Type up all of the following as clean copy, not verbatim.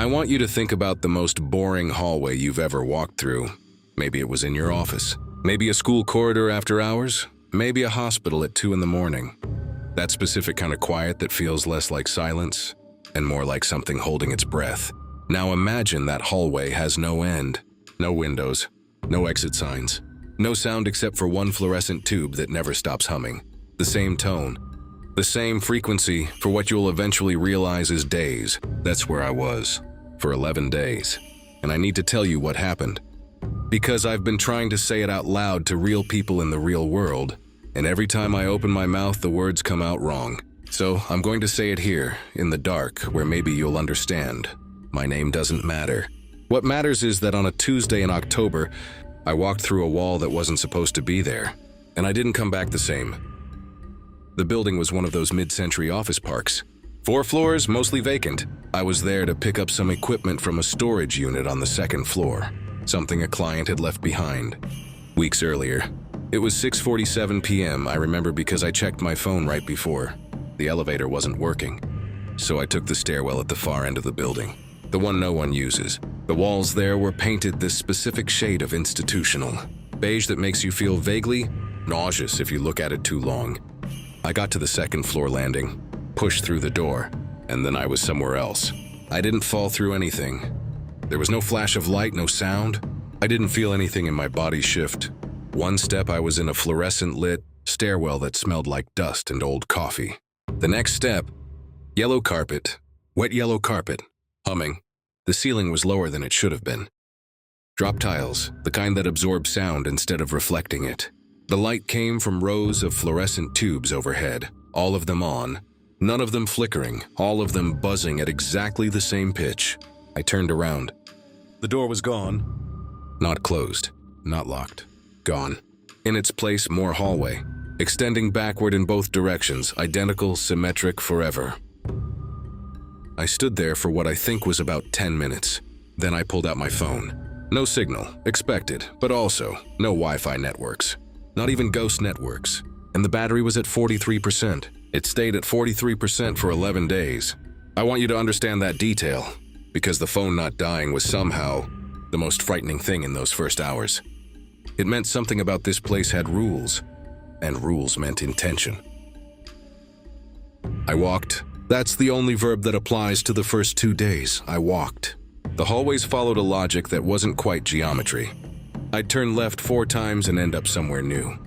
I want you to think about the most boring hallway you've ever walked through. Maybe it was in your office. Maybe a school corridor after hours. Maybe a hospital at 2 in the morning. That specific kind of quiet that feels less like silence and more like something holding its breath. Now imagine that hallway has no end. No windows, no exit signs, no sound except for one fluorescent tube that never stops humming. The same tone, the same frequency for what you'll eventually realize is days. That's where I was, for 11 days. And I need to tell you what happened. Because I've been trying to say it out loud to real people in the real world, and every time I open my mouth, the words come out wrong. So I'm going to say it here, in the dark, where maybe you'll understand. My name doesn't matter. What matters is that on a Tuesday in October, I walked through a wall that wasn't supposed to be there, and I didn't come back the same. The building was one of those mid-century office parks. 4 floors, mostly vacant. I was there to pick up some equipment from a storage unit on the 2nd floor, something a client had left behind weeks earlier. It was 6:47 p.m., I remember, because I checked my phone right before. The elevator wasn't working, so I took the stairwell at the far end of the building, the one no one uses. The walls there were painted this specific shade of institutional, beige that makes you feel vaguely nauseous if you look at it too long. I got to the 2nd floor landing, pushed through the door, and then I was somewhere else. I didn't fall through anything. There was no flash of light, no sound. I didn't feel anything in my body shift. One step, I was in a fluorescent-lit stairwell that smelled like dust and old coffee. The next step, yellow carpet, wet yellow carpet, humming. The ceiling was lower than it should have been. Drop tiles, the kind that absorb sound instead of reflecting it. The light came from rows of fluorescent tubes overhead, all of them on, none of them flickering, all of them buzzing at exactly the same pitch. I turned around. The door was gone. Not closed, not locked, gone. In its place, more hallway, extending backward in both directions, identical, symmetric, forever. I stood there for what I think was about 10 minutes. Then I pulled out my phone. No signal, expected, but also no Wi-Fi networks. Not even ghost networks. And the battery was at 43%. It stayed at 43% for 11 days. I want you to understand that detail, because the phone not dying was somehow the most frightening thing in those first hours. It meant something about this place had rules, and rules meant intention. I walked. That's the only verb that applies to the first 2 days. I walked. The hallways followed a logic that wasn't quite geometry. I'd turn left 4 times and end up somewhere new.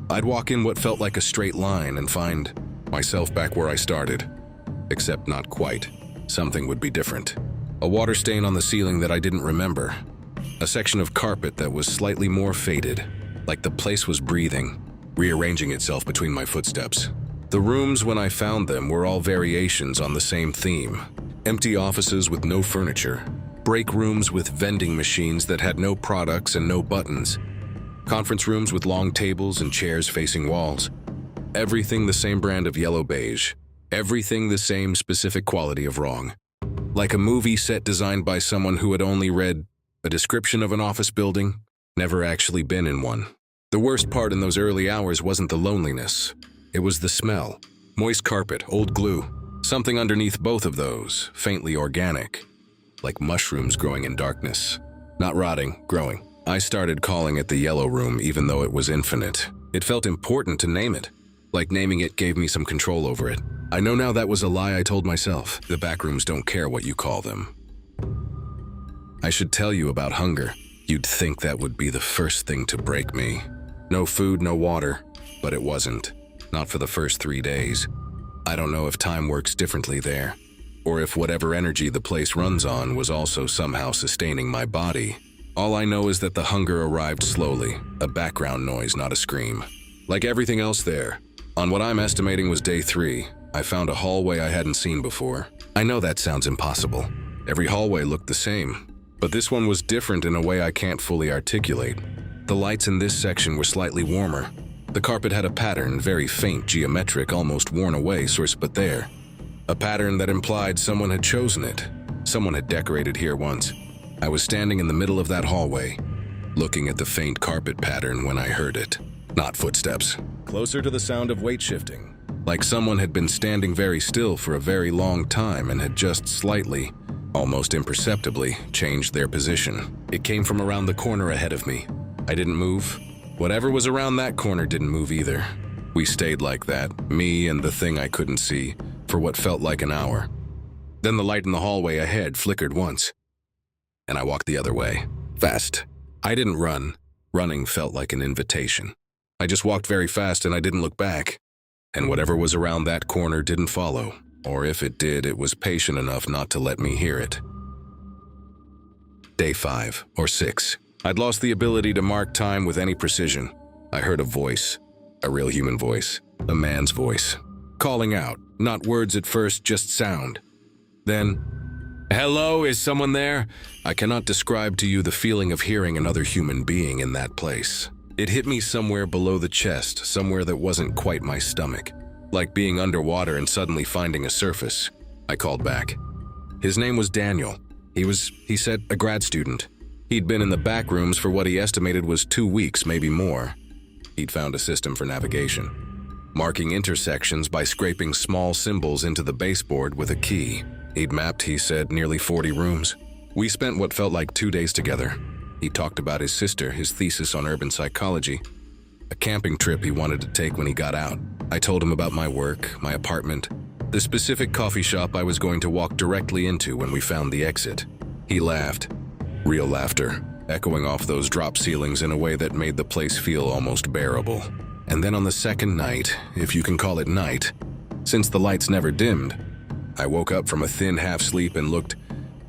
I'd walk in what felt like a straight line and find myself back where I started. Except not quite. Something would be different. A water stain on the ceiling that I didn't remember. A section of carpet that was slightly more faded, like the place was breathing, rearranging itself between my footsteps. The rooms, when I found them, were all variations on the same theme. Empty offices with no furniture. Break rooms with vending machines that had no products and no buttons. Conference rooms with long tables and chairs facing walls. Everything the same brand of yellow beige. Everything the same specific quality of wrong. Like a movie set designed by someone who had only read a description of an office building, never actually been in one. The worst part in those early hours wasn't the loneliness. It was the smell. Moist carpet, old glue. Something underneath both of those, faintly organic. Like mushrooms growing in darkness. Not rotting, growing. I started calling it the yellow room even though it was infinite. It felt important to name it. Like naming it gave me some control over it. I know now that was a lie I told myself. The backrooms don't care what you call them. I should tell you about hunger. You'd think that would be the first thing to break me. No food, no water. But it wasn't. Not for the first 3 days. I don't know if time works differently there, or if whatever energy the place runs on was also somehow sustaining my body. All I know is that the hunger arrived slowly, a background noise, not a scream. Like everything else there, on what I'm estimating was day 3, I found a hallway I hadn't seen before. I know that sounds impossible. Every hallway looked the same, but this one was different in a way I can't fully articulate. The lights in this section were slightly warmer. The carpet had a pattern, very faint, geometric, almost worn away, but there. A pattern that implied someone had chosen it. Someone had decorated here once. I was standing in the middle of that hallway, looking at the faint carpet pattern when I heard it. Not footsteps. Closer to the sound of weight shifting. Like someone had been standing very still for a very long time and had just slightly, almost imperceptibly, changed their position. It came from around the corner ahead of me. I didn't move. Whatever was around that corner didn't move either. We stayed like that, me and the thing I couldn't see, for what felt like an hour. Then the light in the hallway ahead flickered once, and I walked the other way, fast. I didn't run. Running felt like an invitation. I just walked very fast and I didn't look back. And whatever was around that corner didn't follow, or if it did, it was patient enough not to let me hear it. Day 5 or 6. I'd lost the ability to mark time with any precision. I heard a voice, a real human voice, a man's voice, calling out, not words at first, just sound. Then, "Hello, is someone there?" I cannot describe to you the feeling of hearing another human being in that place. It hit me somewhere below the chest, somewhere that wasn't quite my stomach, like being underwater and suddenly finding a surface. I called back. His name was Daniel. He said, a grad student. He'd been in the backrooms for what he estimated was 2 weeks, maybe more. He'd found a system for navigation, marking intersections by scraping small symbols into the baseboard with a key. He'd mapped, he said, nearly 40 rooms. We spent what felt like 2 days together. He talked about his sister, his thesis on urban psychology, a camping trip he wanted to take when he got out. I told him about my work, my apartment, the specific coffee shop I was going to walk directly into when we found the exit. He laughed. Real laughter, echoing off those drop ceilings in a way that made the place feel almost bearable. And then on the second night, if you can call it night, since the lights never dimmed, I woke up from a thin half-sleep and looked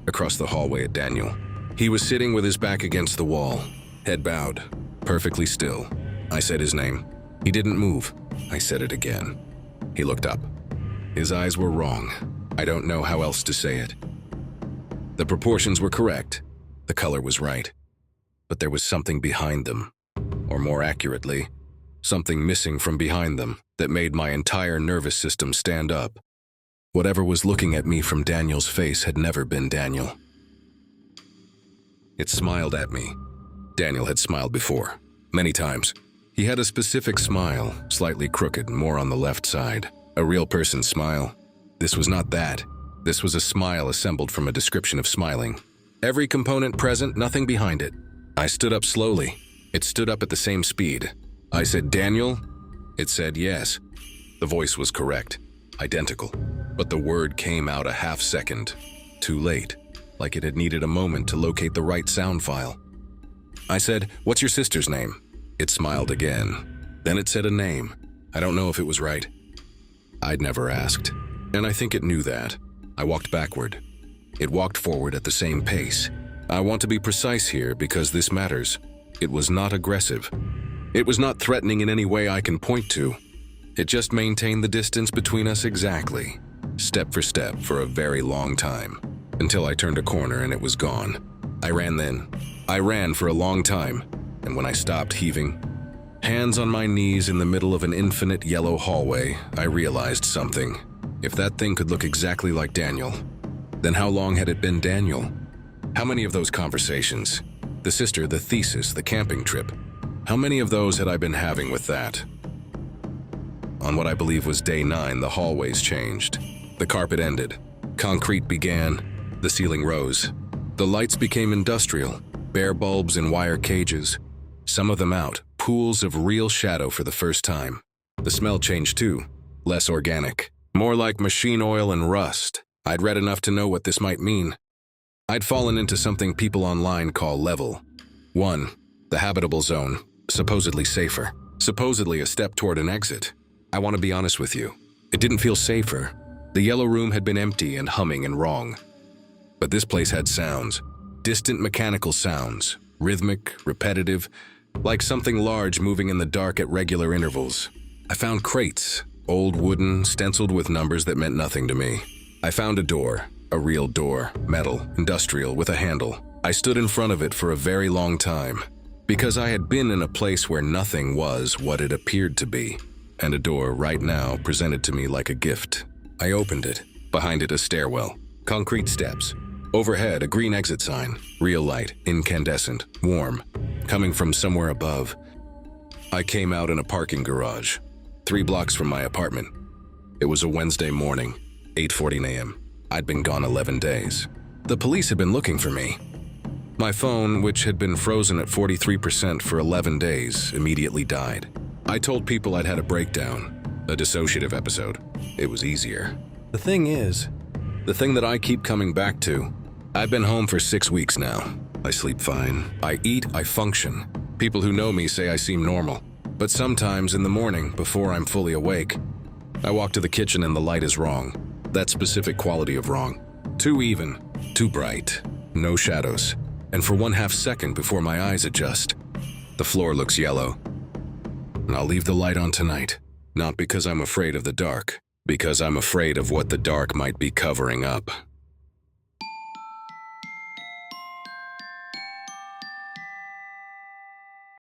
across the hallway at Daniel. He was sitting with his back against the wall, head bowed, perfectly still. I said his name. He didn't move. I said it again. He looked up. His eyes were wrong. I don't know how else to say it. The proportions were correct. The color was right. But there was something behind them, or more accurately, something missing from behind them that made my entire nervous system stand up. Whatever was looking at me from Daniel's face had never been Daniel. It smiled at me. Daniel had smiled before, many times. He had a specific smile, slightly crooked, more on the left side. A real person's smile. This was not that. This was a smile assembled from a description of smiling. Every component present, nothing behind it. I stood up slowly. It stood up at the same speed. I said, "Daniel?" It said yes. The voice was correct, identical. But the word came out a half second, too late, like it had needed a moment to locate the right sound file. I said, "What's your sister's name?" It smiled again. Then it said a name. I don't know if it was right. I'd never asked, and I think it knew that. I walked backward. It walked forward at the same pace. I want to be precise here because this matters. It was not aggressive. It was not threatening in any way I can point to. It just maintained the distance between us exactly, step for step for a very long time, until I turned a corner and it was gone. I ran then. I ran for a long time, and when I stopped heaving, hands on my knees in the middle of an infinite yellow hallway, I realized something. If that thing could look exactly like Daniel, then how long had it been Daniel? How many of those conversations, the sister, the thesis, the camping trip, how many of those had I been having with that? On what I believe was day 9, the hallways changed. The carpet ended. Concrete began. The ceiling rose. The lights became industrial, bare bulbs in wire cages. Some of them out, pools of real shadow for the first time. The smell changed too, less organic, more like machine oil and rust. I'd read enough to know what this might mean. I'd fallen into something people online call level 1, the habitable zone, supposedly safer, supposedly a step toward an exit. I want to be honest with you. It didn't feel safer. The yellow room had been empty and humming and wrong. But this place had sounds, distant mechanical sounds, rhythmic, repetitive, like something large moving in the dark at regular intervals. I found crates, old wooden, stenciled with numbers that meant nothing to me. I found a door, a real door, metal, industrial, with a handle. I stood in front of it for a very long time, because I had been in a place where nothing was what it appeared to be, and a door right now presented to me like a gift. I opened it. Behind it, a stairwell, concrete steps. Overhead, a green exit sign, real light, incandescent, warm, coming from somewhere above. I came out in a parking garage, 3 blocks from my apartment. It was a Wednesday morning, 8:40 a.m. I'd been gone 11 days. The police had been looking for me. My phone, which had been frozen at 43% for 11 days, immediately died. I told people I'd had a breakdown, a dissociative episode. It was easier. The thing is, the thing that I keep coming back to, I've been home for 6 weeks now. I sleep fine. I eat, I function. People who know me say I seem normal. But sometimes in the morning, before I'm fully awake, I walk to the kitchen and the light is wrong. That specific quality of wrong. Too even, too bright, no shadows. And for 1/2 second before my eyes adjust, the floor looks yellow. And I'll leave the light on tonight, not because I'm afraid of the dark, because I'm afraid of what the dark might be covering up.